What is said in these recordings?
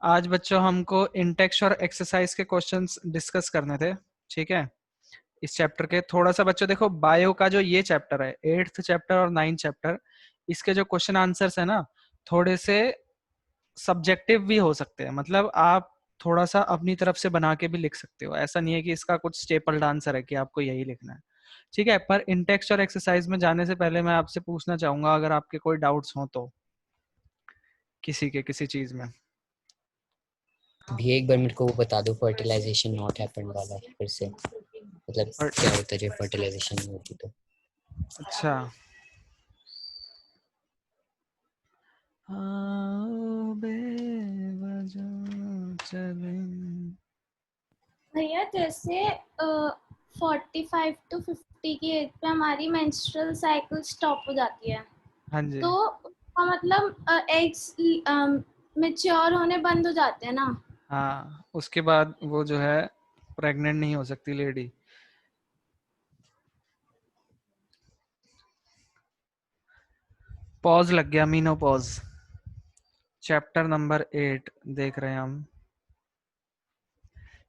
आज बच्चों हमको इंटेक्स और एक्सरसाइज के क्वेश्चंस डिस्कस करने थे, ठीक है। इस चैप्टर के थोड़ा सा बच्चों देखो, बायो का जो ये चैप्टर है, 8th चैप्टर और 9th चैप्टर, इसके जो क्वेश्चन आंसर्स है ना, थोड़े से सब्जेक्टिव भी हो सकते हैं। मतलब आप थोड़ा सा अपनी तरफ से बना के भी लिख सकते हो, ऐसा नहीं है कि इसका कुछ स्टेपल्ड आंसर है कि आपको यही लिखना है, ठीक है। पर इंटेक्स और एक्सरसाइज में जाने से पहले मैं आपसे पूछना चाहूंगा, अगर आपके कोई डाउट्स हो तो, किसी के किसी चीज में। भी एक बार मेरे को वो बता दो, फर्टिलाइजेशन नॉट हैपेंड वाला फिर से, मतलब क्या होता है जब फर्टिलाइजेशन नहीं होती तो। अच्छा, हाँ, बेवजह चले। भैया जैसे 45 to 50 की एज पे हमारी मेंस्ट्रुअल साइकिल स्टॉप हो जाती है, हाँ जी, तो उसका मतलब एग्स मैच्योर होने बंद हो जाते हैं ना। हाँ, उसके बाद वो जो है प्रेग्नेंट नहीं हो सकती लेडी। पॉज लग गया, मीनो पॉज। चैप्टर नंबर 8 देख रहे हैं हम,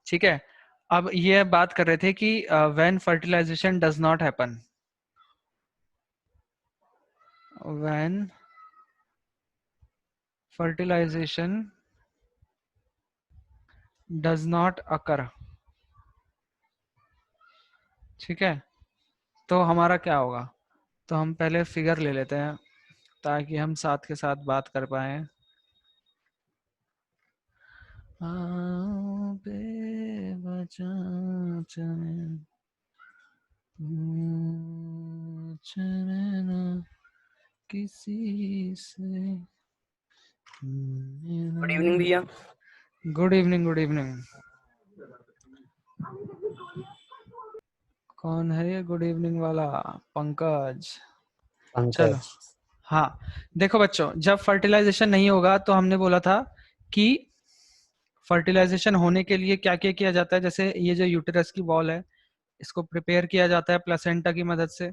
ठीक है। अब ये बात कर रहे थे कि when fertilisation does not happen, when fertilisation does not occur, ठीक है। तो हमारा क्या होगा, तो हम पहले फिगर ले लेते हैं ताकि हम साथ के साथ बात कर पाए। बेवजह चले, चले ना किसी से। गुड इवनिंग भैया। Good evening, good evening. कौन है ये गुड इवनिंग वाला? पंकज। चलो, पंकज। हाँ, देखो बच्चों, जब फर्टिलाइजेशन नहीं होगा तो हमने बोला था कि फर्टिलाइजेशन होने के लिए क्या क्या किया जाता है। जैसे ये जो यूटेरस की वॉल है, इसको प्रिपेयर किया जाता है प्लेसेंटा की मदद से,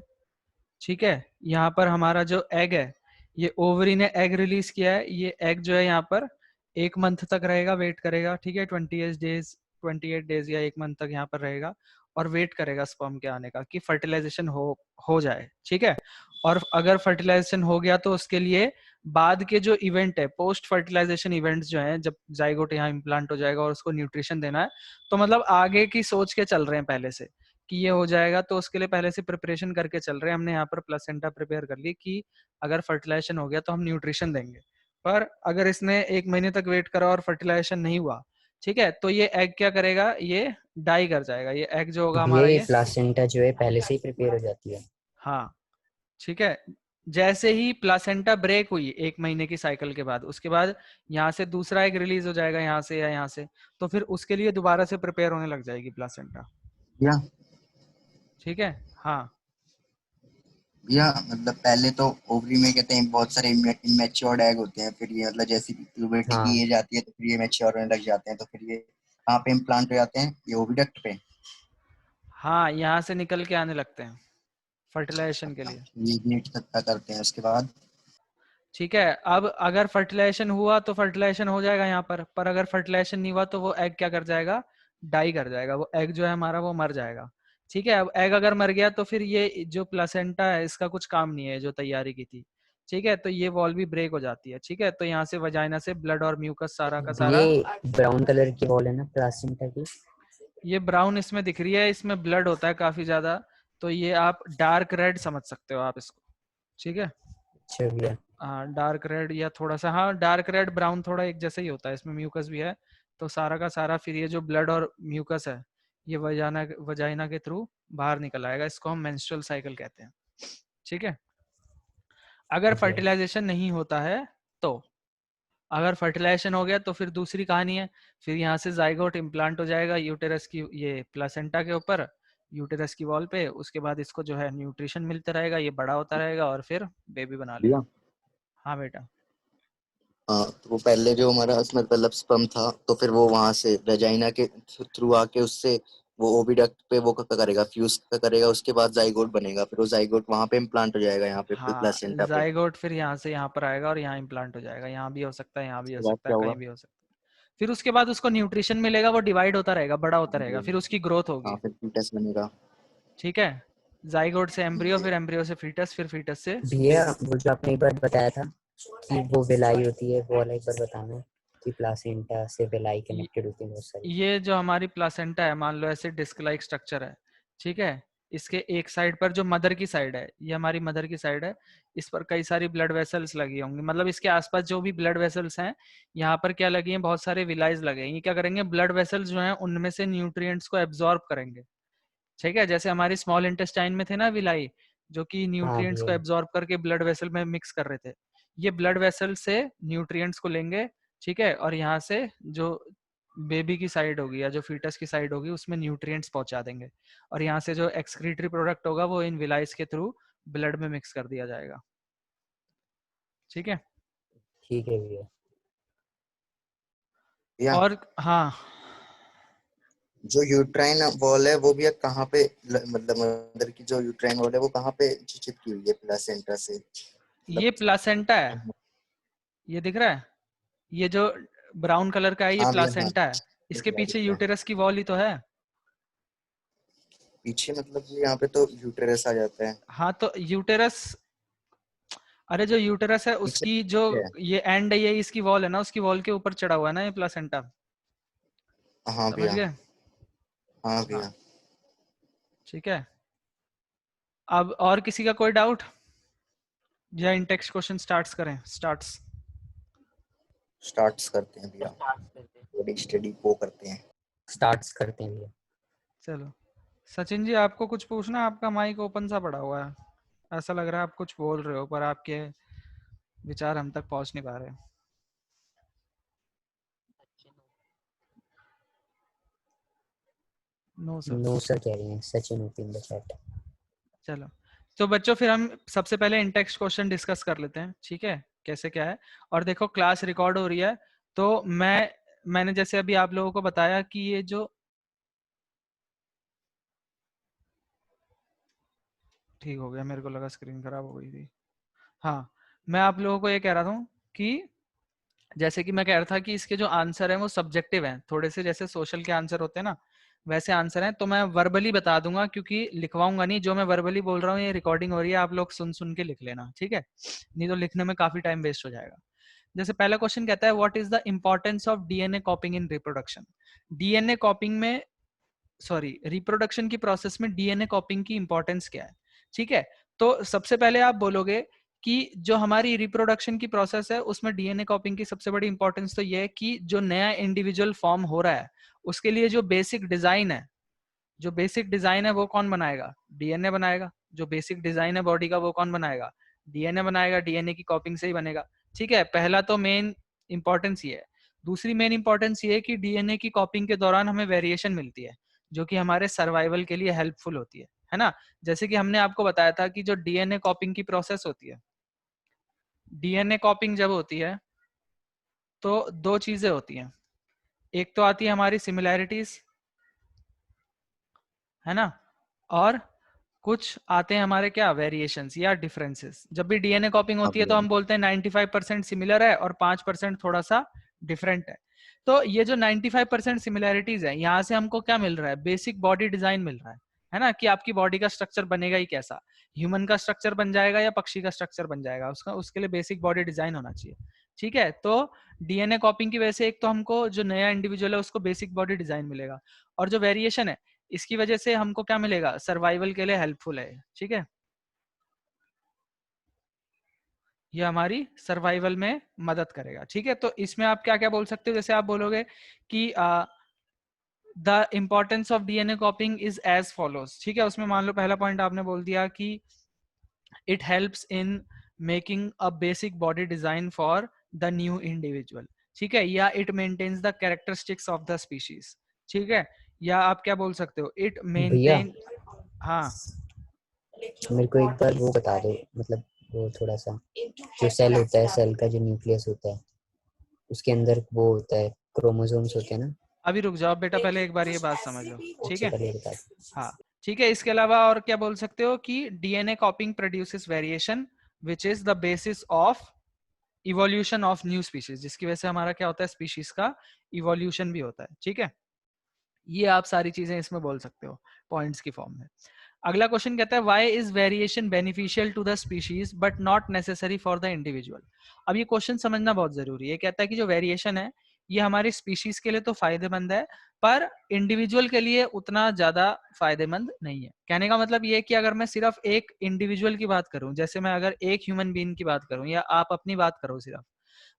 ठीक है। यहाँ पर हमारा जो एग है, ये ओवरी ने एग रिलीज किया है, ये एग जो है यहाँ पर 1 मंथ तक रहेगा, वेट करेगा, ठीक है। 28 डेज, 28 डेज या 1 मंथ तक यहाँ पर रहेगा और वेट करेगा स्पर्म के आने का कि फर्टिलाइजेशन हो जाए, ठीक है। और अगर फर्टिलाइजेशन हो गया तो उसके लिए बाद के जो इवेंट है, पोस्ट फर्टिलाइजेशन इवेंट्स जो हैं, जब जाइगोट यहाँ इम्प्लांट हो जाएगा और उसको न्यूट्रिशन देना है, तो मतलब आगे की सोच के चल रहे हैं पहले से कि ये हो जाएगा, तो उसके लिए पहले से प्रिपरेशन करके चल रहे हैं। हमने यहाँ पर प्लेसेंटा प्रिपेयर कर ली कि अगर फर्टिलाइजेशन हो गया तो हम न्यूट्रिशन देंगे। पर अगर इसने 1 महीने तक वेट करा और फर्टिलाइजेशन नहीं हुआ, ठीक है, तो ये एग क्या करेगा, ये डाई कर जाएगा। ये एग जो होगा भैया हमारा, ये ये, प्लासेंटा जो है पहले से ही प्रिपेयर हो जाती है। हाँ, ठीक है। जैसे ही प्लासेंटा ब्रेक हुई 1 महीने की साइकिल के बाद, उसके बाद यहाँ से दूसरा एग रिलीज हो जाएगा, यहाँ से या यहाँ से, तो फिर उसके लिए दोबारा से प्रिपेयर होने लग जाएगी प्लासेंटा, या ठीक है। हाँ, या मतलब पहले तो ओवरी में कहते हैं बहुत सारे इमेच्योर्ड एग होते हैं, फिर ये मतलब जैसी प्यूबर्टी हाँ की एज आती है तो फिर ये मैच्योर होने लग जाते हैं, तो फिर ये कहाँ पे इम्प्लांट हो जाते हैं, ये ओविडक्ट पे। हाँ, यहाँ से निकल के आने लगते हैं फर्टिलाइजेशन के लिए, ये नीट तक का करते हैं उसके बाद। ठीक है। अब अगर फर्टिलाइजेशन हुआ तो फर्टिलाइजेशन हो जाएगा यहाँ पर अगर फर्टिलाइजेशन नहीं हुआ तो वो एग क्या कर जाएगा, डाई कर जाएगा। वो एग जो है हमारा वो मर जाएगा, ठीक है। अब एग अगर मर गया तो फिर ये जो प्लासेंटा है इसका कुछ काम नहीं है जो तैयारी की थी, ठीक है। तो ये वॉल भी ब्रेक हो जाती है, ठीक है। तो यहाँ से वजाइना से ब्लड और म्यूकस सारा का सारा, ये ब्राउन कलर की बॉल है ना प्लासेंटा की। ये ब्राउन इसमें दिख रही है, इसमें ब्लड होता है काफी ज्यादा, तो ये आप डार्क रेड समझ सकते हो आप इसको, ठीक है। अच्छा भैया। हाँ, डार्क रेड या थोड़ा सा, हाँ, डार्क रेड ब्राउन थोड़ा एक जैसा ही होता है, इसमें म्यूकस भी है। तो सारा का सारा फिर ये जो ब्लड और म्यूकस है, ये वजाइना के थ्रू बाहर निकल आएगा। इसको हम मेंस्ट्रुअल साइकिल कहते हैं, ठीक है। अगर ओके। फर्टिलाइजेशन नहीं होता है तो, अगर फर्टिलाइजेशन हो गया तो फिर दूसरी कहानी है। फिर यहाँ से जाइगोट इम्प्लांट हो जाएगा यूटेरस की, ये प्लासेंटा के ऊपर, यूटेरस की वॉल पे। उसके बाद इसको जो है न्यूट्रिशन मिलता रहेगा, ये बड़ा होता रहेगा और फिर बेबी बना भैया लेगा। हाँ बेटा। हाँ, तो वो पहले जो हमारा उसमें मतलब स्पर्म था, तो फिर वो वहां से वेजाइना के थ्रू आके उससे वो ओविडक्ट पे वो करेगा, फ्यूज करेगा, उसके बाद जाइगोट बनेगा, फिर वो जाइगोट वहां पे इम्प्लांट हो जाएगा यहाँ पे हाँ, प्लेसेंटा पे। जाइगोट फिर यहाँ से यहाँ पर आएगा और यहाँ इम्प्लांट हो जाएगा। यहाँ भी हो सकता है, यहाँ भी हो उसके बाद सकता है, क्या होगा? कहीं भी हो सकता है। फिर उसके बाद उसको न्यूट्रिशन मिलेगा, वो डिवाइड होता रहेगा, बड़ा होता रहेगा, फिर उसकी ग्रोथ हाँ होगी। फिर फीटस बनेगा। ठीक है, जाइगोट से एम्ब्रियो, फिर एम्ब्रियो से फीटस, फिर फीटस से भैया वो जो आपने एक बार बताया था कि वो विलाई होती है, वो वाला एक बार बताना कि प्लासेंटा से विलाई कनेक्टेड होती है बहुत सारी। ये जो हमारी प्लासेंटा है, मान लो ऐसे डिस्क लाइक स्ट्रक्चर है, ठीक है, इसके एक साइड पर जो मदर की साइड है, ये हमारी मदर की साइड है, इस पर कई सारी ब्लड वेसल्स लगी होंगी, मतलब इसके आसपास जो भी ब्लड वेसल्स हैं, यहाँ पर क्या लगी हैं, बहुत सारे विलाइज लगे हैं। ये क्या करेंगे, ब्लड वेसल्स जो हैं उनमें से न्यूट्रिएंट्स को एब्जॉर्ब करेंगे। ठीक है, जैसे हमारी स्मॉल इंटेस्टाइन में थे ना विलाई, जो कि हाँ न्यूट्रिएंट्स को भैया। एब्जॉर्ब करके ब्लड वेसल में मिक्स कर रहे थे, ये ब्लड वेसल से न्यूट्रिएंट्स को लेंगे। ठीक है, और यहाँ से जो बेबी की साइड होगी या जो फीटस की साइड होगी उसमें न्यूट्रिएंट्स पहुंचा देंगे, और यहाँ से जो एक्सक्रीटरी प्रोडक्ट होगा वो इन विलाइस के थ्रू ब्लड में मिक्स कर दिया जाएगा। ठीक है, ठीक है भैया। या और हाँ, जो यूट्राइन वॉल है वो भी कहाँ पे मतलब मदर की जो यूट्राइन वॉल है वो कहाँ पे चिपकी हुई है प्लासेंटा से? ये प्लासेंटा है, ये दिख रहा है, ये जो ब्राउन कलर का है ये हाँ भैया हाँ, प्लासेंटा है, दिख इसके रहा है, पीछे दिख रहा है। यूटेरस की वॉल ही तो है। पीछे मतलब यहाँ पे तो यूटेरस आ जाता है। हाँ तो यूटेरस, अरे जो यूटेरस है पीछे उसकी जो है। ये एंड है, ये इसकी वॉल है ना, उसकी वॉल के ऊपर चढ़ा हुआ है ना ये प्लासेंटा, हाँ समझ भैया, गए? हाँ हाँ, भैया। ठीक है। अब और किसी का कोई डाउट, या इन टेक्स्ट क्वेश्चन स्टार्ट्स करें? स्टार्ट्स स्टार्ट्स करते हैं भैया, बड़ी स्टडी को करते हैं। स्टार्ट्स करते हैं भैया। चलो, सचिन जी आपको कुछ पूछना है? आपका माइक ओपन सा पड़ा हुआ है, ऐसा लग रहा है आप कुछ बोल रहे हो पर आपके विचार हम तक पहुंच नहीं पा रहे। No sir. नो सर कह रही हैं, सचिन होती इन द चैट। चलो, तो बच्चों फिर हम सबसे पहले इन टेक्स्ट क्वेश्चन डिस्कस कर लेते हैं, ठीक है, कैसे क्या है। और देखो क्लास रिकॉर्ड हो रही है, तो मैंने जैसे अभी आप लोगों को बताया कि ये जो, ठीक हो गया, मेरे को लगा स्क्रीन खराब हो गई थी। हाँ, मैं आप लोगों को ये कह रहा हूँ कि जैसे कि मैं कह रहा था कि इसके जो आंसर हैं वो सब्जेक्टिव हैं थोड़े से, जैसे सोशल के आंसर होते हैं ना वैसे आंसर हैं, तो मैं वर्बली बता दूंगा क्योंकि लिखवाऊंगा नहीं, जो मैं वर्बली बोल रहा हूँ ये रिकॉर्डिंग हो रही है, आप लोग सुन सुन के लिख लेना, ठीक है, नहीं तो लिखने में काफी टाइम वेस्ट हो जाएगा। जैसे पहला क्वेश्चन कहता है what is the importance of DNA copying in reproduction. DNA कॉपिंग में, सॉरी, रिप्रोडक्शन की प्रोसेस में डीएनए कॉपिंग की इंपॉर्टेंस क्या है? ठीक है, तो सबसे पहले आप बोलोगे कि जो हमारी रिप्रोडक्शन की प्रोसेस है उसमें डीएनए कॉपिंग की सबसे बड़ी इंपॉर्टेंस तो ये है कि जो नया इंडिविजुअल फॉर्म हो रहा है उसके लिए जो बेसिक डिजाइन है, जो बेसिक डिजाइन है वो कौन बनाएगा? डीएनए बनाएगा। जो बेसिक डिजाइन है बॉडी का वो कौन बनाएगा? डीएनए बनाएगा, डीएनए की कॉपिंग से ही बनेगा। ठीक है, पहला तो मेन इंपॉर्टेंस ये है। दूसरी मेन इंपॉर्टेंस ये है कि डीएनए की कॉपिंग के दौरान हमें वेरिएशन मिलती है जो कि हमारे सर्वाइवल के लिए हेल्पफुल होती है ना। जैसे कि हमने आपको बताया था कि जो डीएनए कॉपिंग की प्रोसेस होती है, डीएनए कॉपिंग जब होती है तो दो चीजें होती हैं, एक तो आती है हमारी सिमिलैरिटीज, है ना, और कुछ आते हैं हमारे क्या, वेरिएशंस या डिफरेंसेस। जब भी डीएनए कॉपिंग हाँ होती है तो भैया, हम बोलते हैं 95% सिमिलर है और 5% थोड़ा सा डिफरेंट है। तो ये जो 95% सिमिलैरिटीज है, यहाँ से हमको क्या मिल रहा है? बेसिक बॉडी डिजाइन मिल रहा है ना, कि आपकी बॉडी का स्ट्रक्चर बनेगा ही कैसा, ह्यूमन का स्ट्रक्चर बन जाएगा या पक्षी का स्ट्रक्चर बन जाएगा, उसका उसके लिए बेसिक बॉडी डिजाइन होना चाहिए। ठीक है, तो डीएनए कॉपिंग की वजह से एक तो हमको जो नया इंडिविजुअल है उसको बेसिक बॉडी डिजाइन मिलेगा, और जो वेरिएशन है इसकी वजह से हमको क्या मिलेगा? सर्वाइवल के लिए हेल्पफुल है। ठीक है, ये हमारी सर्वाइवल में मदद करेगा। ठीक है, तो इसमें आप क्या क्या बोल सकते हो? जैसे आप बोलोगे कि the importance of DNA copying is as follows. ठीक है, उसमें मान लो पहला पॉइंट आपने बोल दिया कि it helps in making a basic body design for the new individual. ठीक है, या it maintains the characteristics of the species. ठीक है, या आप क्या बोल सकते हो? इट भैया मेंटेन, हाँ मेरे को एक बार वो बता दो, मतलब वो थोड़ा सा, जो सेल होता है, सेल का जो न्यूक्लियस होता है उसके अंदर वो होता है, क्रोमोसोम्स होते हैं ना। अभी रुक जाओ बेटा, पहले एक बार ये बात समझ लो, ठीक अच्छा है। पहले बता दो। हाँ, ठीक है, इसके अलावा और क्या बोल सकते हो कि DNA कॉपिंग produces variation which is the basis of evolution of new species, जिसकी वजह से हमारा क्या होता है, स्पीशीज का इवोल्यूशन भी होता है। ठीक है, ये आप सारी चीजें इसमें बोल सकते हो पॉइंट्स की फॉर्म में। अगला क्वेश्चन कहता है why is variation beneficial to the species but not necessary for the individual. अब ये क्वेश्चन समझना बहुत जरूरी है। कहता है कि जो वेरिएशन है ये हमारी स्पीशीज के लिए तो फायदेमंद है पर इंडिविजुअल के लिए उतना ज्यादा फायदेमंद नहीं है। कहने का मतलब ये है कि अगर मैं सिर्फ एक इंडिविजुअल की बात करूं, जैसे मैं अगर एक ह्यूमन बीइंग की बात करूं या आप अपनी बात करो सिर्फ,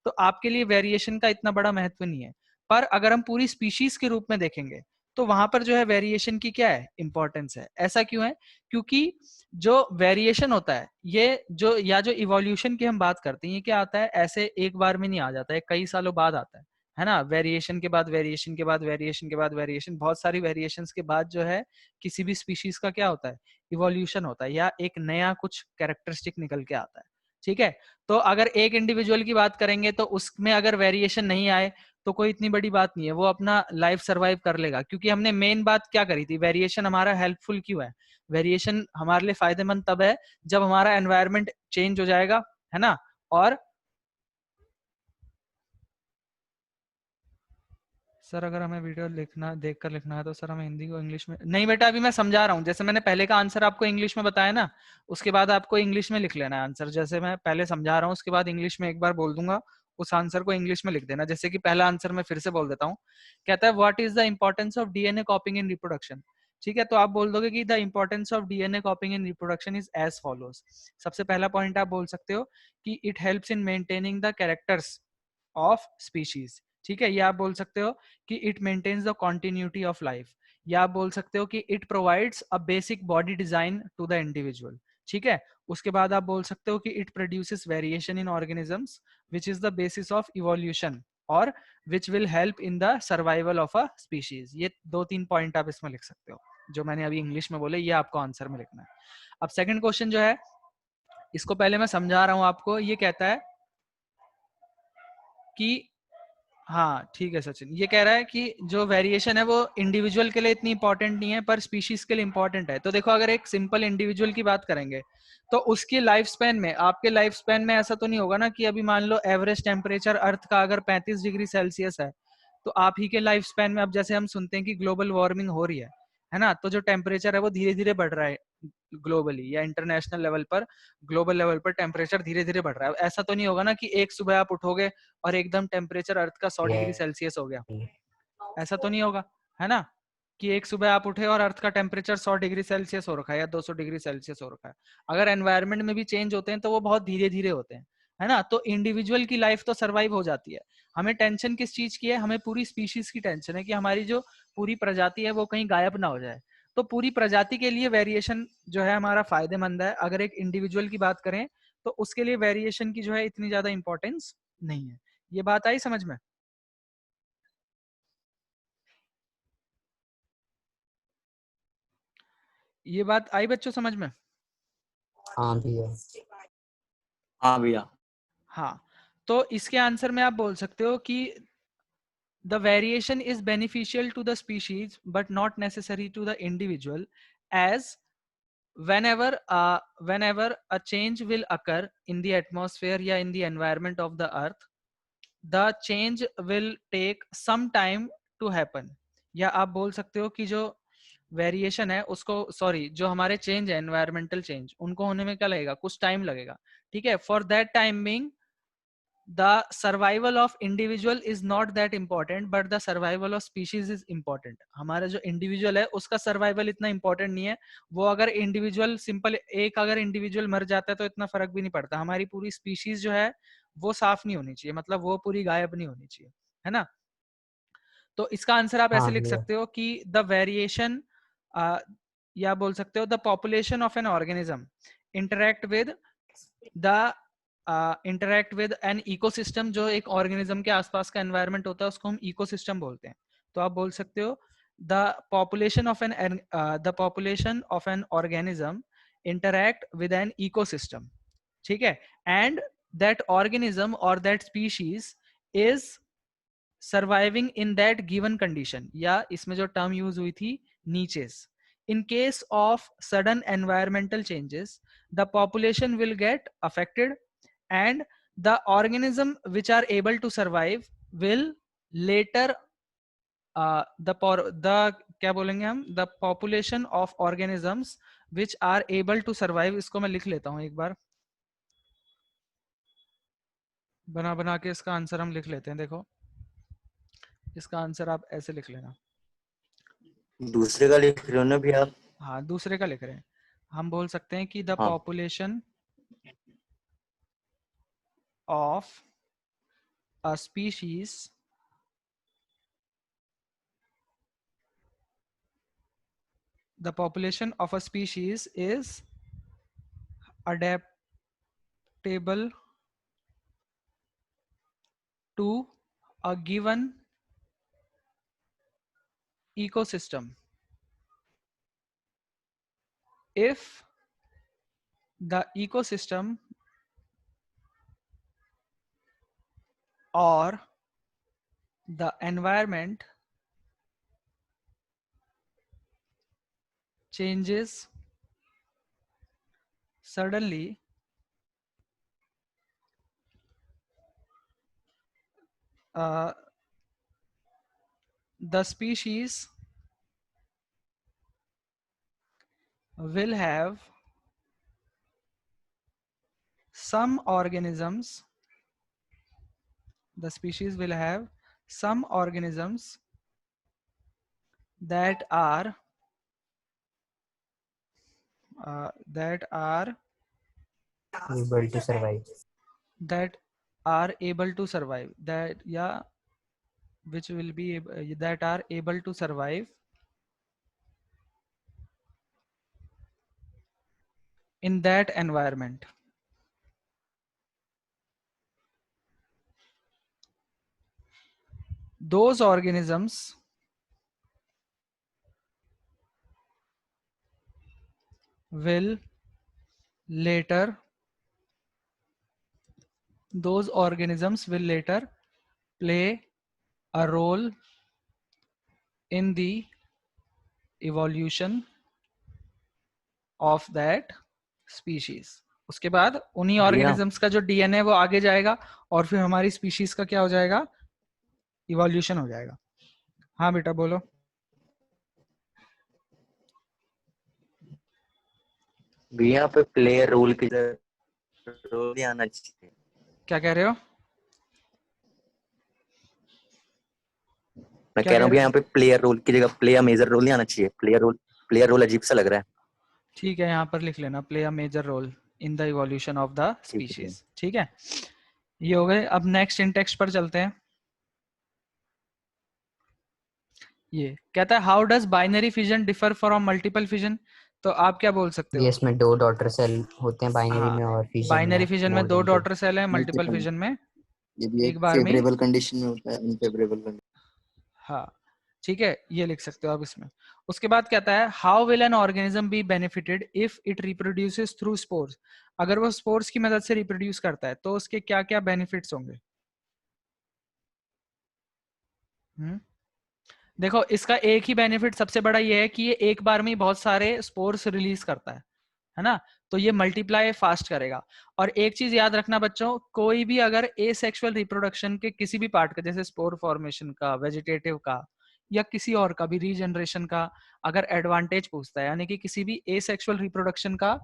तो आपके लिए वेरिएशन का इतना बड़ा महत्व नहीं है। पर अगर हम पूरी स्पीशीज के रूप में देखेंगे तो वहां पर जो है वेरिएशन की क्या है, इंपॉर्टेंस है। ऐसा क्यों है, क्योंकि जो वेरिएशन होता है ये जो या जो इवोल्यूशन की हम बात करते हैं, ये क्या आता है, ऐसे एक बार में नहीं आ जाता है, कई सालों बाद आता है ना। वेरिएशन के बाद वेरिएशन के बाद वेरिएशन के बाद वेरिएशन, बहुत सारी वेरिएशंस के बाद जो है किसी भी स्पीशीज का क्या होता है, इवोल्यूशन होता है, या एक नया कुछ कैरेक्टरिस्टिक निकल के आता है। ठीक है, तो अगर एक इंडिविजुअल की बात करेंगे तो उसमें अगर वेरिएशन नहीं आए तो कोई इतनी बड़ी बात नहीं है, वो अपना लाइफ सरवाइव कर लेगा। क्योंकि हमने मेन बात क्या करी थी, वेरिएशन हमारा हेल्पफुल क्यों है, वेरिएशन हमारे लिए फायदेमंद तब है जब हमारा एनवायरनमेंट चेंज हो जाएगा, है ना। और सर अगर हमें वीडियो लिखना देख कर लिखना है तो सर हमें हिंदी को इंग्लिश में नहीं, बेटा अभी मैं समझा रहा हूँ। जैसे मैंने पहले का आंसर आपको इंग्लिश में बताया ना, उसके बाद आपको इंग्लिश में लिख लेना है आंसर। जैसे मैं पहले समझा रहा हूँ उसके बाद इंग्लिश में एक बार बोल दूंगा, उस आंसर को इंग्लिश में लिख देना। जैसे कि पहला आंसर मैं फिर से बोल देता हूँ, कहता है what is the importance of DNA copying in reproduction. ठीक है, तो आप बोल दोगे कि the importance of DNA copying in reproduction is as follows. सबसे पहला पॉइंट आप बोल सकते हो कि it helps in maintaining the characters of species. ठीक है, ये आप बोल सकते हो कि it maintains the continuity of life, या आप बोल सकते हो कि it provides a basic body design to the individual. ठीक है, उसके बाद आप बोल सकते हो कि it produces variation in organisms which is the basis of evolution और which will help in the survival of a species. ये 2-3 पॉइंट आप इसमें लिख सकते हो जो मैंने अभी इंग्लिश में बोले, ये आपको आंसर में लिखना है। अब सेकंड क्वेश्चन जो है, इसको पहले मैं समझा रहा हूं आपको। ये कहता है कि हाँ ठीक है सचिन, ये कह रहा है कि जो वेरिएशन है वो इंडिविजुअल के लिए इतनी इंपॉर्टेंट नहीं है पर स्पीशीज के लिए इंपॉर्टेंट है। तो देखो अगर एक सिंपल इंडिविजुअल की बात करेंगे तो उसकी लाइफ स्पैन में, आपके लाइफ स्पैन में ऐसा तो नहीं होगा ना कि अभी मान लो एवरेज टेम्परेचर अर्थ का अगर 35 डिग्री सेल्सियस है तो आप ही के लाइफ स्पैन में, अब जैसे हम सुनते हैं कि ग्लोबल वार्मिंग हो रही है ना, तो जो टेम्परेचर है वो धीरे धीरे बढ़ रहा है ग्लोबली या इंटरनेशनल लेवल पर, ग्लोबल लेवल पर टेम्परेचर धीरे धीरे बढ़ रहा है। ऐसा तो नहीं होगा ना कि एक सुबह आप उठोगे और एकदम टेम्परेचर अर्थ का 100 डिग्री सेल्सियस हो गया, ऐसा तो नहीं होगा, है ना, कि एक सुबह आप उठे और अर्थ का टेम्परेचर 100 डिग्री सेल्सियस हो रखा है या 200 डिग्री सेल्सियस हो रखा है। अगर एनवायरनमेंट में भी चेंज होते हैं तो वो बहुत धीरे धीरे होते हैं, है ना। तो इंडिविजुअल की लाइफ तो सरवाइव हो जाती है। हमें टेंशन किस चीज की है, हमें पूरी स्पीशीज की टेंशन है कि हमारी जो पूरी प्रजाति है वो कहीं गायब ना हो जाए। तो पूरी प्रजाति के लिए वेरिएशन जो है हमारा फायदेमंद है। अगर एक इंडिविजुअल की बात करें तो उसके लिए वेरिएशन की जो है इतनी ज्यादा इंपॉर्टेंस नहीं है। ये बात आई समझ में? ये बात आई बच्चों समझ में? हाँ भैया। हाँ भैया। हाँ, तो इसके आंसर में आप बोल सकते हो कि the variation is beneficial to the species but not necessary to the individual, as whenever a change will occur in the atmosphere या in the environment of the earth, the change will take some time to happen। या आप बोल सकते हो कि जो variation है उसको, सॉरी, जो हमारे चेंज है एनवायरमेंटल चेंज, उनको होने में क्या लगेगा, कुछ टाइम लगेगा। ठीक है, for that time being the survival of individual is not that important but the survival of species is important। हमारा जो इंडिविजुअल है उसका सर्वाइवल इतना इंपॉर्टेंट नहीं है। वो अगर इंडिविजुअल सिंपल एक अगर इंडिविजुअल मर जाता है तो इतना फर्क भी नहीं पड़ता। हमारी पूरी स्पीशीज जो है वो साफ नहीं होनी चाहिए, मतलब वो पूरी गायब नहीं होनी चाहिए, है ना। तो इसका आंसर आप ऐसे हाँ लिख भैया। सकते हो कि द वेरिएशन, या बोल सकते हो the population of an organism interact with the interact with an ecosystem. जो एक ऑर्गेनिज्म के आसपास का एनवायरनमेंट होता है उसको हम इकोसिस्टम बोलते हैं। तो आप बोल सकते हो the population of an organism interact with an ecosystem. ठीक है, एंड दैट ऑर्गेनिज्म और that species is surviving in that given condition, या इसमें जो टर्म यूज हुई थी niches, in case of sudden environmental changes the population will get affected and the organism which are able to survive will later the क्या बोलेंगे हम, the population of organisms which are able to survive, इसको मैं लिख लेता हूं एक बार, बना बना के इसका आंसर हम लिख लेते हैं। देखो इसका आंसर आप ऐसे लिख लेना। दूसरे का लिख रहे हो ना भी आप? हाँ दूसरे का लिख रहे हैं। हम बोल सकते हैं कि द हाँ। Population of a species the population of a species is adaptable to a given ecosystem if the ecosystem or the environment changes suddenly the species will have some organisms, the species will have some organisms that are able to survive. that are able to survive, that yeah, which will be that are able to survive in that environment. Those organisms will later play a role in the evolution of that species. उसके बाद उन्हीं organisms का जो DNA वो आगे जाएगा और फिर हमारी स्पीशीज का क्या हो जाएगा, इवोल्यूशन हो जाएगा। हाँ बेटा बोलो। भी यहाँ पे प्लेयर रोल की रोल ही आना चाहिए। क्या कह रहे हो? मैं क्या कह रहा हूँ कह भी रहे यहाँ पे प्लेयर रोल की जगह प्लेयर मेजर रोल नहीं आना चाहिए। प्लेयर रोल अजीब सा लग रहा है। ठीक है, यहाँ पर लिख लेना play a major role in the evolution of the ठीक है। स्पीशीज। ठीक है, ये हो गए। अब नेक्स्ट इंटेक्स्ट पर चलते हैं। ये कहता है how does binary fission differ from multiple fission. तो आप क्या बोल सकते हो? ये इसमें 2 डॉटर सेल होते हैं बाइनरी में, और फिजन बाइनरी फिजन में more 2 than 2। डॉटर सेल है, मल्टीपल Multiple। फिजन में ये भी एक बार में। फेवरेबल कंडीशन में होता है, अनफेवरेबल कंडीशन। हाँ ठीक है, ये लिख सकते हो आप इसमें। उसके बाद कहता है how will an organism be benefited if it reproduces through spores. अगर वो स्पोर्स की मदद से रिप्रोड्यूस करता है तो उसके क्या क्या बेनिफिट्स होंगे? देखो इसका एक ही बेनिफिट सबसे बड़ा ये है कि ये एक बार में ही बहुत सारे स्पोर्स रिलीज करता है ना, तो ये मल्टीप्लाई फास्ट करेगा। और एक चीज याद रखना बच्चों, कोई भी अगर एसेक्सुअल रिप्रोडक्शन के किसी भी पार्ट का, जैसे स्पोर फॉर्मेशन का, वेजिटेटिव का, या किसी और का भी रीजनरेशन का, अगर एडवांटेज पूछता है, यानी कि किसी भी एसेक्सुअल रिप्रोडक्शन का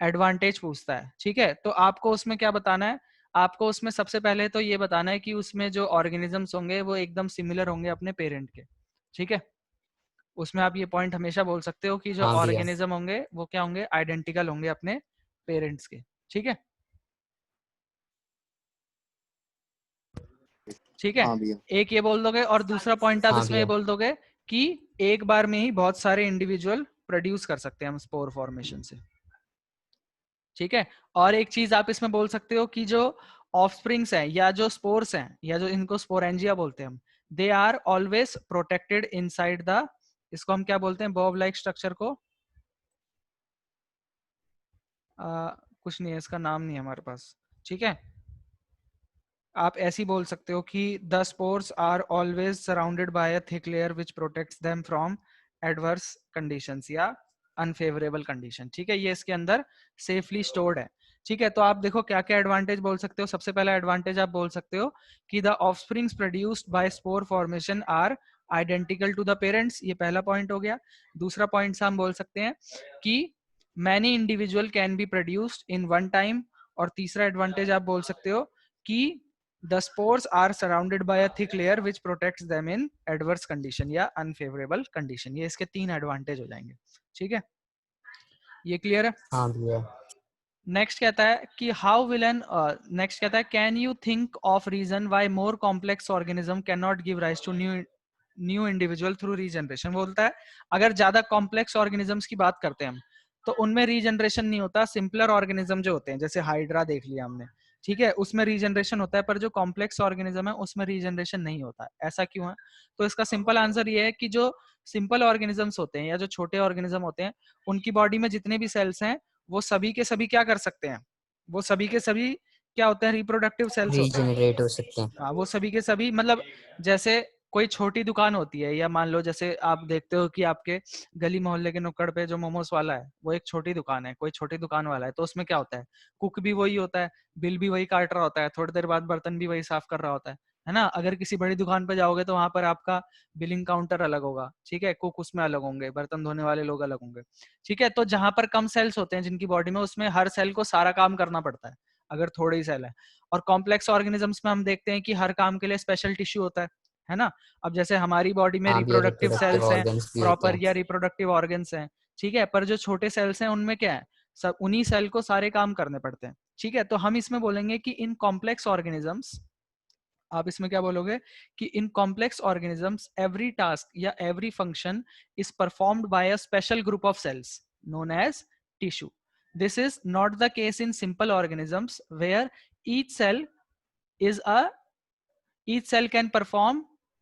एडवांटेज पूछता है, ठीक है, तो आपको उसमें क्या बताना है? आपको उसमें सबसे पहले तो ये बताना है कि उसमें जो ऑर्गेनिजम्स होंगे वो एकदम सिमिलर होंगे अपने पेरेंट के। ठीक है, उसमें आप ये पॉइंट हमेशा बोल सकते हो कि जो हाँ भैया। ऑर्गेनिज्म होंगे वो क्या होंगे, आइडेंटिकल होंगे अपने पेरेंट्स के। ठीक है, ठीक है। हाँ भैया। एक ये बोल दोगे, और दूसरा पॉइंट आप हाँ इसमें ये भैया। बोल दोगे कि एक बार में ही बहुत सारे इंडिविजुअल प्रोड्यूस कर सकते हैं हम स्पोर फॉर्मेशन से। ठीक है, और एक चीज आप इसमें बोल सकते हो कि जो ऑफस्प्रिंग्स हैं या जो स्पोर्स हैं या जो इनको स्पोरेंजिया बोलते हैं हम, they are always protected inside the, इसको हम क्या बोलते हैं, बॉब लाइक स्ट्रक्चर को, कुछ नहीं है, इसका नाम नहीं है हमारे पास। ठीक है, आप ऐसे ही बोल सकते हो कि the spores are always surrounded by a thick layer which protects them from adverse conditions या अनफेवरेबल कंडीशन। ठीक है, ये इसके अंदर सेफली स्टोर्ड है। ठीक है, तो आप देखो क्या क्या एडवांटेज बोल सकते हो। सबसे पहला एडवांटेज आप बोल सकते हो कि the offsprings produced by spore formation are identical to the parents, ये पहला पॉइंट हो गया। दूसरा पॉइंट हम बोल सकते हैं कि many individual can be produced in one time. और तीसरा एडवांटेज आप बोल सकते हो कि the spores are surrounded by a thick layer which protects them in adverse condition या अनफेवरेबल कंडीशन। ये इसके 3 एडवांटेज हो जाएंगे। ठीक है, ये क्लियर है। हाँ भैया। नेक्स्ट कहता है कि हाउ विल एन नेक्स्ट कहता है can you think of reason why more complex organism can not give rise to new individual through regeneration. बोलता है अगर ज्यादा कॉम्प्लेक्स ऑर्गेनिजम्स की बात करते हैं हम तो उनमें रीजनरेशन नहीं होता। सिंपलर ऑर्गेनिज्म जो होते हैं जैसे हाइड्रा देख लिया हमने, ठीक है, उसमें रीजनरेशन होता है, पर जो कॉम्प्लेक्स ऑर्गेनिज्म है उसमें रीजनरेशन नहीं होता है। ऐसा क्यों है? तो इसका सिंपल आंसर ये है कि जो सिंपल ऑर्गेनिजम्स होते हैं या जो छोटे ऑर्गेनिज्म होते हैं उनकी बॉडी में जितने भी सेल्स हैं वो सभी के सभी क्या कर सकते हैं, वो सभी के सभी क्या होते हैं, रिप्रोडक्टिव सेल्स होते हैं। रीजनरेट हो सकते हैं। हाँ, वो सभी के सभी मतलब जैसे कोई छोटी दुकान होती है या मान लो जैसे आप देखते हो कि आपके गली मोहल्ले के नुक्कड़ पे जो मोमोज वाला है वो एक छोटी दुकान है, कोई छोटी दुकान वाला है, तो उसमें क्या होता है, कुक भी वही होता है, बिल भी वही काट रहा होता है, थोड़ी देर बाद बर्तन भी वही साफ कर रहा होता है ना। अगर किसी बड़ी दुकान पे जाओगे तो वहां पर आपका बिलिंग काउंटर अलग होगा, ठीक है, कुक उसमें अलग होंगे, बर्तन धोने वाले लोग अलग होंगे। ठीक है, तो जहां पर कम सेल्स होते हैं जिनकी बॉडी में, उसमें हर सेल को सारा काम करना पड़ता है अगर थोड़ी सेल है। और कॉम्प्लेक्स ऑर्गेनिजम्स में हम देखते हैं कि हर काम के लिए स्पेशल टिश्यू होता है ना। अब जैसे हमारी बॉडी में हाँ भैया, रिप्रोडक्टिव रिप्रोडक्टिव सेल्स हैं, ऑर्गन्स भी होते प्रॉपर हैं। या रिप्रोडक्टिव ऑर्गन्स हैं, ठीक है, पर जो छोटे सेल्स हैं उनमें क्या है, सब उन्हीं सेल को सारे काम करने पड़ते हैं। ठीक है, तो हम इसमें बोलेंगे कि इन कॉम्प्लेक्स ऑर्गेनिजम्स, आप इसमें क्या बोलोगे कि in complex organisms every task या every function is performed by a special group of cells known as tissue. This is not the case in simple organisms where each cell is a each cell can perform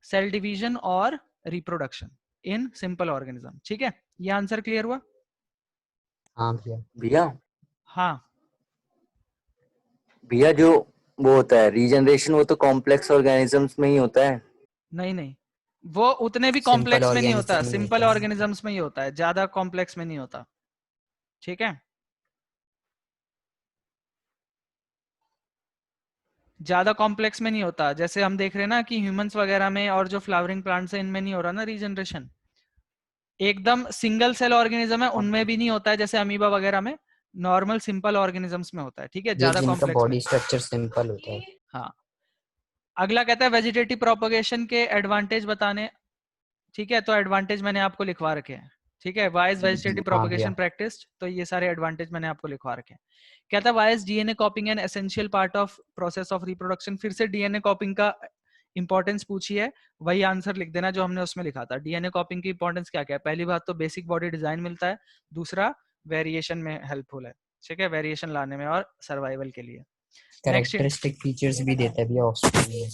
cell division or reproduction in simple organism। ठीक है, ये answer clear हुआ? हाँ भैया। भैया हाँ, भैया जो वो होता है रीजनरेशन, वो तो कॉम्प्लेक्स ऑर्गेनिजम्स में ही होता है। नहीं नहीं, वो उतने भी सिंपल कॉम्प्लेक्स में नहीं होता, ऑर्गेनिज्म में सिंपल होता है। ऑर्गेनिजम्स में ही होता है, ज्यादा कॉम्प्लेक्स में नहीं होता। ठीक है, ज्यादा कॉम्प्लेक्स में नहीं होता। जैसे हम देख रहे हैं ना कि ह्यूमंस वगैरह में और जो फ्लावरिंग प्लांट्स है इनमें नहीं हो रहा ना रीजनरेशन। एकदम सिंगल सेल ऑर्गेनिज्म है उनमें भी नहीं होता है, जैसे अमीबा वगैरह में, नॉर्मल सिंपल ऑर्गेनिजम्स में होता है। ठीक है, ये ज्यादा जिनका कॉम्प्लेक्स में बॉडी नहीं। स्ट्रक्चर सिंपल होता है। हाँ, अगला कहता है वेजिटेटिव प्रोपगेशन के एडवांटेज बताने। ठीक है, तो एडवांटेज मैंने आपको लिखवा रखे हैं। ठीक है, वाई इज वेजिटेटिव हाँ भैया। प्रोपगेशन प्रैक्टिस्ड, तो ये सारे एडवांटेज मैंने आपको लिखवा रखे हैं। कहता है why is DNA copying an essential part of process of reproduction. फिर से डीएनए कॉपिंग का इंपॉर्टेंस पूछी है, वही आंसर लिख देना जो हमने उसमें लिखा था। डीएनए कॉपिंग की इंपॉर्टेंस क्या क्या है? पहली बात तो बेसिक बॉडी डिजाइन मिलता है, दूसरा वेरिएशन में हेल्पफुल है, ठीक है, वेरिएशन लाने में और सर्वाइवल के लिए। नेक्स्ट, कैरेक्टरिस्टिक फीचर्स भी देता है भैया ऑफस्प्रिंग में।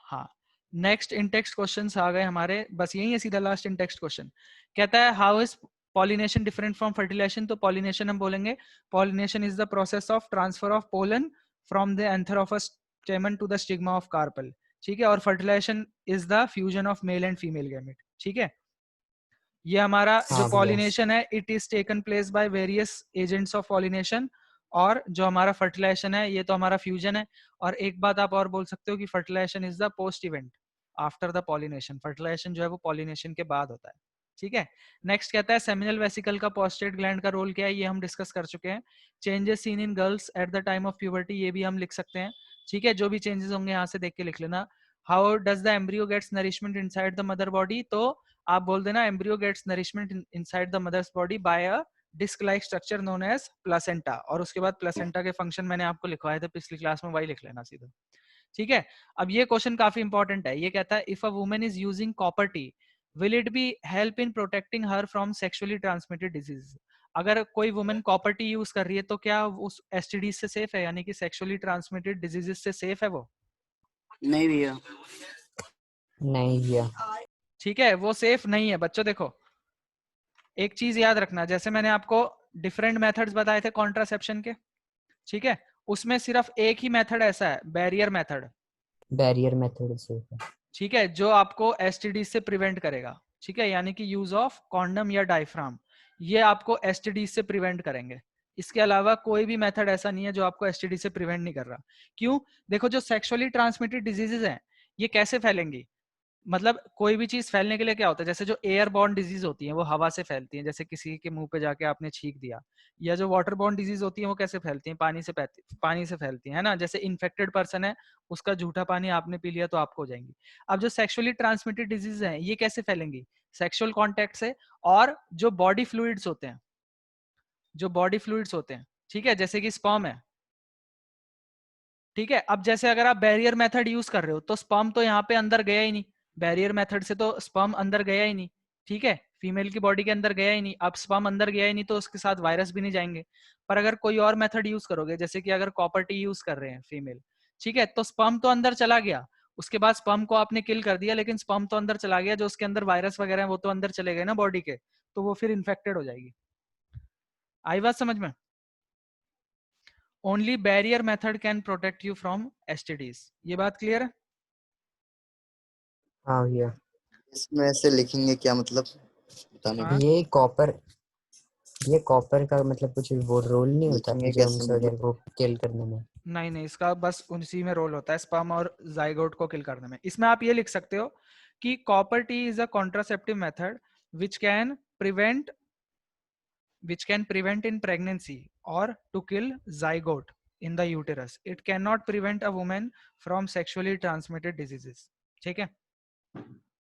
हाँ, नेक्स्ट इन टेक्स्ट क्वेश्चंस आ गए हमारे, बस यही है सीधा लास्ट इन टेक्स्ट क्वेश्चन। कहता है how is pollination different from fertilisation. तो पॉलिनेशन हम बोलेंगे pollination is the process of transfer of pollen from the anther of a stamen to the stigma of carpel. ठीक है, और fertilisation is the fusion of male and female gamete. ठीक है, ये हमारा जो हाँ भैया। पॉलिनेशन है it is taken place by various agents of pollination, और जो हमारा फर्टिलाइजेशन है ये तो हमारा फ्यूजन है। और एक बात आप और बोल सकते हो कि fertilisation is the post event after the pollination. Fertilisation जो है वो पॉलिनेशन के बाद होता है। ठीक है, नेक्स्ट कहता है सेमिनल वेसिकल का प्रोस्टेट ग्लैंड का रोल क्या है, ये हम डिस्कस कर चुके हैं। Changes seen in girls at the time of puberty, ये भी हम लिख सकते हैं। ठीक है, जो भी चेंजेस होंगे यहाँ से देख के लिख लेना। How does the embryo gets nourishment inside the mother body, तो आप बोल देना embryo gets nourishment inside the mother's body by a disc like structure known as placenta. और उसके बाद प्लासेंटा के फंक्शन मैंने आपको लिखवाए थे पिछली क्लास में, वही लिख लेना सीधा। ठीक है, अब ये क्वेश्चन काफी इंपॉर्टेंट है। ये कहता है if a woman is using copper T will it be help in protecting her from sexually transmitted disease. अगर कोई वुमन कॉपर टी यूज कर रही है तो क्या उस एसटीडी से सेफ है, यानी कि सेक्सुअली ट्रांसमिटेड डिजीजेस से सेफ है वो? नहीं भैया। नहीं भैया। ठीक है, वो सेफ नहीं है बच्चों। देखो एक चीज याद रखना, जैसे मैंने आपको डिफरेंट मेथड्स बताए थे कॉन्ट्रासेप्शन के, ठीक है, उसमें सिर्फ एक ही मेथड ऐसा है, बैरियर मेथड, बैरियर मेथड से होता है। ठीक है, जो आपको एसटीडी से प्रिवेंट करेगा। ठीक है, यानी कि यूज ऑफ कॉन्डम या डायफ्राम, ये आपको एसटीडी से प्रिवेंट करेंगे। इसके अलावा कोई भी मेथड ऐसा नहीं है जो आपको एसटीडी से प्रिवेंट नहीं कर रहा। क्यों? देखो जो सेक्सुअली ट्रांसमिटेड डिजीजेज हैं ये कैसे फैलेंगी, मतलब कोई भी चीज फैलने के लिए क्या होता है, जैसे जो एयर बॉर्न डिजीज होती है वो हवा से फैलती है, जैसे किसी के मुंह पे जाके आपने छींक दिया, या जो वाटर बॉर्न डिजीज होती है वो कैसे फैलती है, पानी से फैलती है ना, जैसे इन्फेक्टेड पर्सन है उसका जूठा पानी आपने पी लिया तो आपको हो जाएंगी। अब जो सेक्सुअली ट्रांसमिटेड डिजीज है ये कैसे फैलेंगी, सेक्सुअल कॉन्टेक्ट से, और जो बॉडी फ्लूइड्स होते हैं, जो बॉडी फ्लूइड्स होते हैं, ठीक है, जैसे कि स्पर्म है, ठीक है। अब जैसे अगर आप बैरियर मेथड यूज कर रहे हो तो स्पर्म तो यहाँ पे अंदर गया ही नहीं, बैरियर मेथड से तो स्पर्म अंदर गया ही नहीं, ठीक है, फीमेल की बॉडी के अंदर गया ही नहीं। अब स्पर्म अंदर गया ही नहीं तो उसके साथ वायरस भी नहीं जाएंगे। पर अगर कोई और मेथड यूज करोगे, जैसे कि अगर कॉपर टी यूज कर रहे हैं फीमेल, ठीक है, तो स्पर्म तो अंदर चला गया, उसके बाद स्पर्म को आपने किल कर दिया, लेकिन स्पर्म तो अंदर चला गया, जो उसके अंदर वायरस वगैरह है वो तो अंदर चले गए ना बॉडी के, तो वो फिर इन्फेक्टेड हो जाएगी। आई बात समझ में? Only barrier method can protect you from STDs. ये बात क्लियर है? हाँ भैया। इसमें ऐसे लिखेंगे क्या, मतलब बताने हाँ। ये कॉपर का मतलब कुछ वो रोल नहीं होता लिखेंगे जर्म्स कैसे, वगैरह मतलब को किल करने में? नहीं नहीं, इसका बस उसी में रोल होता है, स्पर्म और जाइगोट को किल करने में। इसमें आप ये लिख सकते हो कि copper T is a contraceptive method which can prevent in pregnancy or to kill zygote in the uterus. It cannot prevent a woman from sexually transmitted diseases. ठीक है,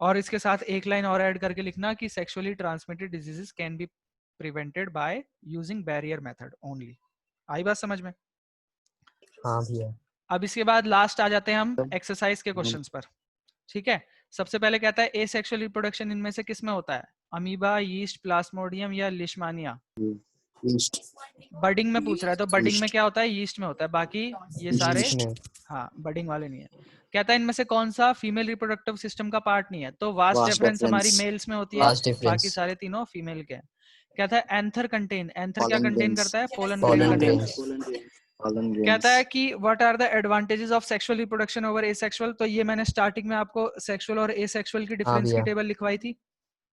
और इसके साथ एक लाइन और ऐड करके लिखना कि sexually transmitted diseases can be prevented by using barrier method only। आई बात समझ में? हाँ भैया। अब इसके बाद लास्ट आ जाते हैं हम एक्सरसाइज के क्वेश्चंस पर, ठीक है। सबसे पहले कहता है एसेक्सुअल रिप्रोडक्शन इनमें से किस में होता है, अमीबा, यीस्ट, प्लाज्मोडियम या लिशमानिया? ईस्ट। बडिंग में पूछ रहा है, तो बडिंग में क्या होता है, यीस्ट में होता है, बाकी ये सारे इसमें हाँ बडिंग वाले नहीं है। कहता है इनमें से कौन सा फीमेल रिप्रोडक्टिव सिस्टम का पार्ट नहीं है, तो वास्ट Vast डिफरेंस हमारी difference। मेल्स में होती है, वास्ट बाकी डिफरेंस। सारे तीनों फीमेल के हैं। कहता है एंथर कंटेन, एंथर क्या Pollen कंटेन grains। करता है, pollen grain pollen contain. Grains. Pollen कहता grains। है कि what are the advantages of sexual reproduction over asexual, तो ये मैंने स्टार्टिंग में आपको सेक्सुअल और एसेक्सुअल की हाँ डिफरेंस की भैया। टेबल लिखवाई थी,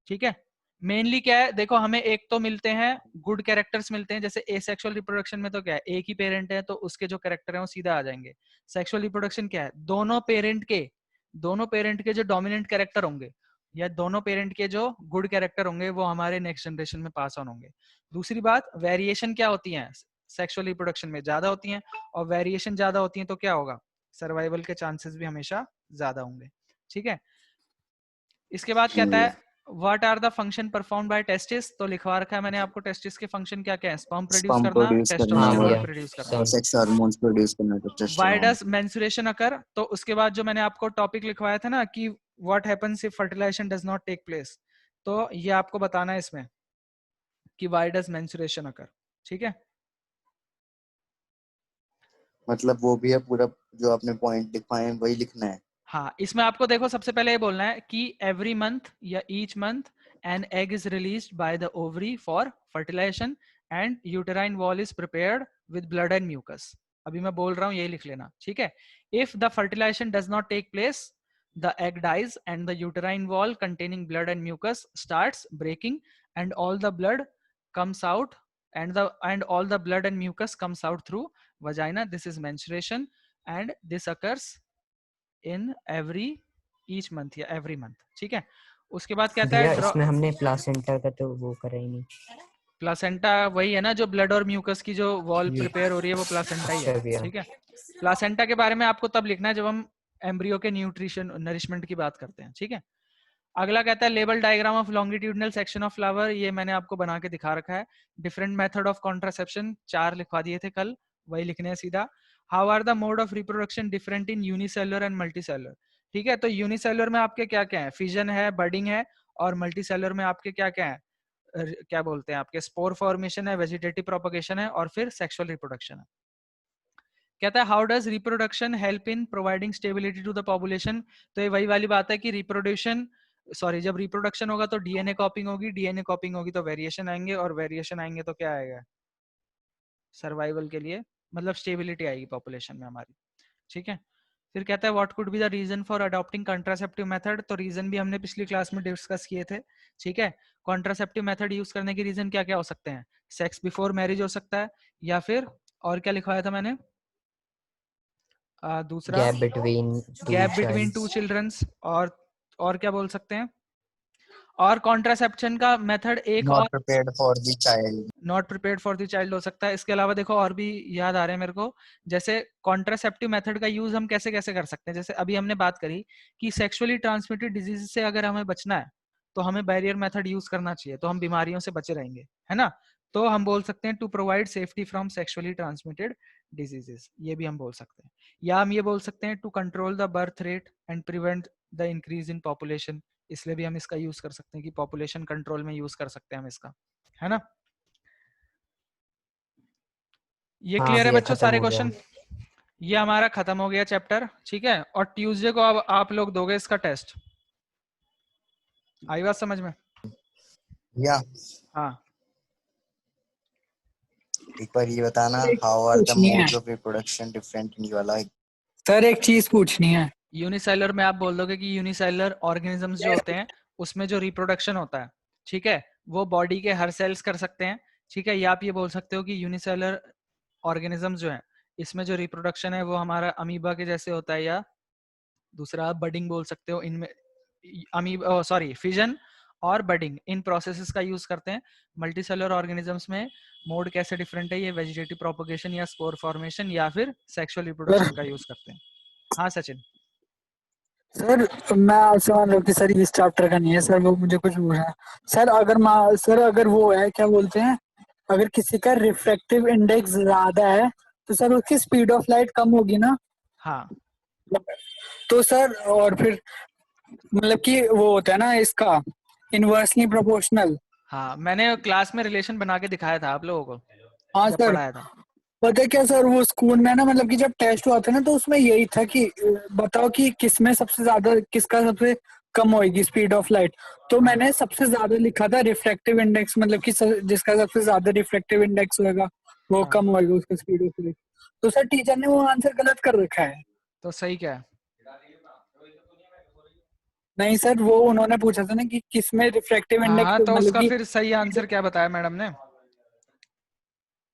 ठीक है। मेनली क्या है, देखो हमें एक तो मिलते हैं गुड कैरेक्टर्स मिलते हैं, जैसे एसेक्सुअल रिप्रोडक्शन में तो क्या है, एक ही पेरेंट है तो उसके जो कैरेक्टर है वो सीधा आ जाएंगे। सेक्सुअल रिप्रोडक्शन क्या है, दोनों पेरेंट के जो डोमिनेंट कैरेक्टर होंगे या दोनों पेरेंट के जो गुड कैरेक्टर होंगे वो हमारे नेक्स्ट जनरेशन में पास ऑन होंगे। दूसरी बात, वेरिएशन क्या होती है, सेक्सुअल रिप्रोडक्शन में ज्यादा होती हैं, और वेरिएशन ज्यादा होती है तो क्या होगा, सर्वाइवल के चांसेस भी हमेशा ज्यादा होंगे, ठीक है। इसके बाद कहता है what are the function perform by testis, तो लिखवा रखा है मैंने आपको टेस्टिस के फंक्शन क्या क्या है, स्पर्म प्रोड्यूस Sperm करना, produce करना हाँ टेस्टोस्टेरोन भैया। और प्रोड्यूस करना। सही। सेक्स हार्मोन्स प्रोड्यूस करना, व्हाई टेस्टोस्टेरोन। डज मेंस्ट्रुएशन अकर, तो उसके बाद जो मैंने आपको टॉपिक लिखवाया था ना कि what happens if fertilisation does not take place, तो ये आपको बताना है इसमें कि व्हाई डज मेंस्ट्रुएशन अकर, ठीक है। मतलब वो भी है पूरा, जो आपने पॉइंट लिखवाए हैं वही लिखना है। हाँ, इसमें आपको देखो सबसे पहले ये बोलना है कि एवरी मंथ या each month an egg is released by the ovary for fertilisation and uterine wall is prepared with blood and mucus. अभी मैं बोल रहा हूँ यही लिख लेना, ठीक है। If the fertilisation does not take place द egg dies and the uterine wall containing blood and mucus starts breaking and all the blood comes out and all the blood and mucus comes out through vagina. This is menstruation and this occurs in every each month या every month, ठीक है। उसके बाद कहता भैया है इसमें हमने प्लासेंटा का तो वो करा ही नहीं। प्लासेंटा वही है ना, जो ब्लड और म्यूकस की जो वॉल ये- प्रिपेयर हो रही है वो प्लासेंटा ही अच्छा है, भैया। ठीक है। प्लासेंटा के बारे में आपको तब लिखना है जब हम एम्ब्रियो के न्यूट्रिशन नरिशमेंट की बात करते हैं, ठीक है। अगला कहता है label diagram of longitudinal section of flower, ये मैंने आपको बना के दिखा रखा है। डिफरेंट मेथड ऑफ कॉन्ट्रासेप्शन 4 लिखवा दिए थे कल, वही लिखने हैं सीधा। How are the mode of reproduction different in unicellular and multicellular, ठीक है। तो यूनिसेलुलर में आपके क्या क्या है, फिजन है, बडिंग है, और मल्टीसेलुलर में आपके क्या क्या है, क्या बोलते हैं आपके, स्पोर फॉर्मेशन है, वेजिटेटिव प्रोपगेशन है, और फिर सेक्सुअल रिप्रोडक्शन है। कहता है how does reproduction help in providing stability to the population, तो ये वही वाली बात है कि जब रिप्रोडक्शन होगा तो डीएनए कॉपिंग होगी, डीएनए कॉपिंग होगी तो वेरिएशन आएंगे, और वेरिएशन आएंगे तो क्या आएगा, सर्वाइवल के लिए, मतलब स्टेबिलिटी आएगी पॉपुलेशन में हमारी, ठीक है। फिर कहता है what could be the reason for adopting contraceptive method, तो रीजन भी हमने पिछली क्लास में डिस्कस किए थे, ठीक है। कॉन्ट्रासेप्टिव मेथड यूज करने के रीजन क्या क्या हो सकते हैं, सेक्स बिफोर मैरिज हो सकता है, या फिर और क्या लिखवाया था मैंने, दूसरा gap between gap between two childrens, और क्या बोल सकते हैं, और कॉन्ट्रासेप्शन का मेथड एक और not prepared for the child. Not prepared for the child हो सकता है। इसके अलावा देखो और भी याद आ रहे हैं मेरे को, जैसे कॉन्ट्रासेप्टिव मेथड का यूज हम कैसे कैसे कर सकते हैं, जैसे अभी हमने बात करी कि सेक्सुअली ट्रांसमिटेड डिजीज से अगर हमें बचना है तो हमें बैरियर मेथड यूज करना चाहिए, तो हम बीमारियों से बचे रहेंगे, है ना। तो हम बोल सकते हैं to provide safety from sexually transmitted diseases, ये भी हम बोल सकते हैं। या हम ये बोल सकते हैं to control the birth rate and prevent the increase in population, इसलिए भी हम इसका यूज कर सकते हैं कि पॉपुलेशन कंट्रोल में यूज कर सकते हैं हम इसका, है ना। ये हाँ क्लियर है भैया बच्चों खत्म सारे हो गया। क्वेश्चन। ये हमारा खत्म हो गया चैप्टर, ठीक है। और ट्यूसडे को अब आप लोग दोगे इसका टेस्ट, आई बात समझ में? या हाँ एक बार ये बताना, हाउ आर द पूछनी है मोड्स ऑफ रिप्रोडक्शन डिफरेंट इन ये वाला। सर, एक चीज पूछनी है। यूनिसेलर में आप बोल दोगे कि यूनिसेलर ऑर्गेनिजम्स जो होते हैं उसमें जो रिप्रोडक्शन होता है, ठीक है, वो बॉडी के हर सेल्स कर सकते हैं, ठीक है। या आप ये बोल सकते हो कि यूनिसेलर ऑर्गेनिजम्स जो है इसमें जो रिप्रोडक्शन है वो हमारा अमीबा के जैसे होता है, या दूसरा आप बडिंग बोल सकते हो, इनमें अमीबा सॉरी फिजन और बडिंग इन प्रोसेसेस का यूज करते हैं। मल्टीसेलुलर ऑर्गेनिजम्स में मोड कैसे डिफरेंट है, ये वेजिटेटिव प्रोपगेशन या स्पोर फॉर्मेशन या फिर सेक्सुअल रिप्रोडक्शन का यूज करते हैं। हाँ सचिन। सर मैं आपसे मान लो कि सर इस चैप्टर का नहीं है सर, वो मुझे कुछ पूछना है। सर अगर वो है, क्या बोलते हैं, अगर किसी का रिफ्रैक्टिव इंडेक्स ज्यादा है तो सर उसकी स्पीड ऑफ लाइट कम होगी ना। हाँ तो सर और फिर मतलब कि वो होता है ना इसका इनवर्सली प्रोपोर्शनल। हाँ, मैंने क्लास में रिलेशन बना के दिखाया था आप लोगों को हाँ जब सर, पढ़ाया था। पता है क्या सर, वो स्कूल में ना मतलब कि जब टेस्ट हुआ था ना तो उसमें यही था कि बताओ कि किसमें सबसे ज्यादा, किसका सबसे कम होएगी स्पीड ऑफ लाइट। तो मैंने सबसे ज्यादा लिखा था रिफ्रैक्टिव इंडेक्स, मतलब कि जिसका सबसे ज्यादा रिफ्रैक्टिव इंडेक्स होएगा वो हाँ, कम होएगा उसका स्पीड ऑफ लाइट। तो सर टीचर ने वो आंसर गलत कर रखा है। तो सही क्या है? नहीं सर, वो उन्होंने पूछा था ना कि किसमें रिफ्रैक्टिव हाँ इंडेक्स हाँ, तो मतलब उसका कि फिर सही आंसर क्या बताया मैडम ने?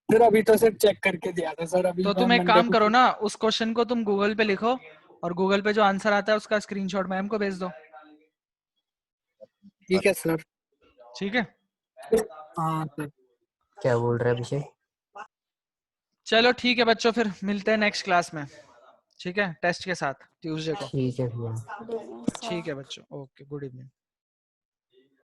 सर अभी तो सर चेक करके दिया था सर, अभी तो मैं तुम एक मंडे काम करो को। ना, उस क्वेश्चन को तुम गूगल पे लिखो और गूगल पे जो आंसर आता है उसका स्क्रीनशॉट मैम को भेज दो, ठीक है सर। ठीक है। हाँ सर। क्या बोल रहा है अभिषेक? चलो ठीक है बच्चों, फिर मिलते हैं नेक्स्ट क्लास में, ठीक है, टेस्ट के साथ ट्यूसडे को। ठीक है भैया। ठीक है बच्चों, ओके, गुड इवनिंग।